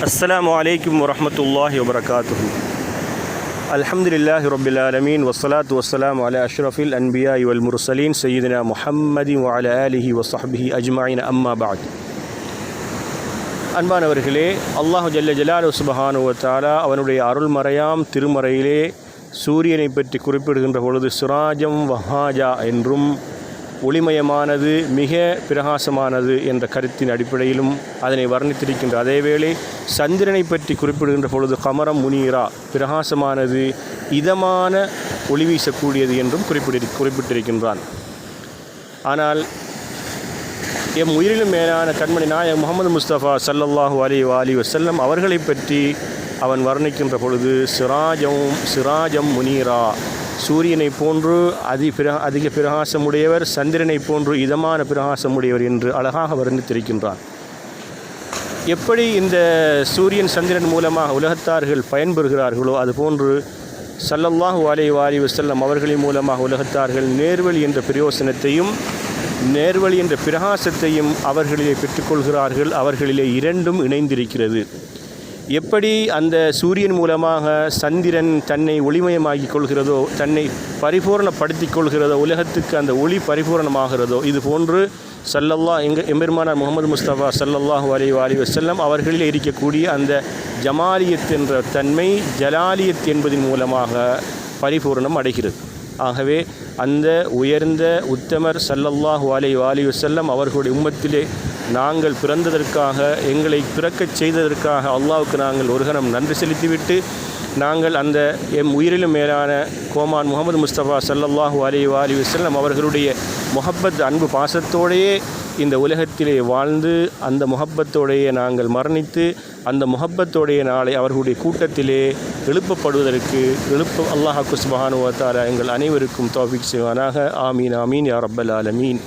அஸ்ஸலாமு அலைக்கும் வரஹ்மத்துல்லாஹி வபரகாத்துஹு. அல்ஹம்துலில்லாஹி ரப்பில் ஆலமீன் வஸ்ஸலாத்து வஸ்ஸலாமு அலா அஷ்ரஃபில் அன்பியாஇ வல் முர்சலீன் சய்யிதினா முஹம்மதின் வ அலா ஆலிஹி வ ஸஹ்பிஹி அஜ்மஈன், அம்மா பஅத். அன்பானவர்களே, அல்லாஹு ஜல்ல ஜலாலுஹு சுப்ஹானஹு வ தஆலா அவனுடைய அருள்மறையாம் திருமறையிலே சூரியனை பற்றி குறிப்பிடுகின்ற பொழுது சிராஜம் வஹாஜா என்றும் ஒளிமயமானது, மிக பிரகாசமானது என்ற கருத்தின் அடிப்படையிலும் அதனை வர்ணித்திருக்கின்ற அதேவேளை சந்திரனை பற்றி குறிப்பிடுகின்ற பொழுது கமரம் முனீரா, பிரகாசமானது, இதமான ஒளி வீசக்கூடியது என்றும் குறிப்பிட்டிருக்கின்றான். ஆனால் எம் உயிரிலும் மேலான கண்மணி நாயகம் முஹம்மது முஸ்தபா ஸல்லல்லாஹு அலைஹி வஸல்லம் அவர்களை பற்றி அவன் வர்ணிக்கின்ற பொழுது சிராஜம் முனீரா, சூரியனை போன்று அதிக பிரகாசமுடையவர், சந்திரனை போன்று இதமான பிரகாசமுடையவர் என்று அழகாக வர்ணித்திருக்கின்றான். எப்படி இந்த சூரியன் சந்திரன் மூலமாக உலகத்தார்கள் பயன்பெறுகிறார்களோ அதுபோன்று ஸல்லல்லாஹு அலைஹி வஸல்லம் அவர்களின் மூலமாக உலகத்தார்கள் நேர்வழி என்ற பிரயோசனத்தையும் நேர்வழி என்ற பிரகாசத்தையும் அவர்களிலே பெற்றுக்கொள்கிறார்கள். அவர்களிலே இரண்டும் இணைந்திருக்கிறது. எப்படி அந்த சூரியன் மூலமாக சந்திரன் தன்னை ஒளிமயமாக்கிக் கொள்கிறதோ, தன்னை பரிபூர்ணப்படுத்திக் கொள்கிறதோ, உலகத்துக்கு அந்த ஒளி பரிபூர்ணமாகிறதோ, இதுபோன்று எம்பெருமானார் முஹம்மது முஸ்தபா ஸல்லல்லாஹு அலைஹி வஸல்லம் அவர்களில் இருக்கக்கூடிய அந்த ஜமாலியத் என்ற தன்மை ஜலாலியத் என்பதன் மூலமாக பரிபூர்ணம் அடைகிறது. ஆகவே அந்த உயர்ந்த உத்தமர் ஸல்லல்லாஹு அலைஹி வஸல்லம் அவர்களுடைய உம்மத்திலே நாங்கள் பிறந்ததற்காக, எங்களை பிறக்கச் செய்ததற்காக அல்லாஹ்வுக்கு நாங்கள் ஒரு கணம் நன்றி செலுத்திவிட்டு, நாங்கள் அந்த எம் உயிரிலும் மேலான கோமான் முஹம்மது முஸ்தபா ஸல்லல்லாஹு அலைஹி வஸல்லம் அவர்களுடைய முஹப்பத் அன்பு பாசத்தோடையே இந்த உலகத்திலே வாழ்ந்து, அந்த முஹப்பத்தோடையே நாங்கள் மரணித்து, அந்த முஹப்பத்தோடைய நாளை அவர்களுடைய கூட்டத்திலே எழுப்பப்படுவதற்கு அல்லாஹ் சுப்ஹானஹு வ தஆலா எங்கள் அனைவருக்கும் தௌஃபீக் செய்வானாக. ஆமீன் ஆமீன் யா ரப்பல் ஆலமீன்.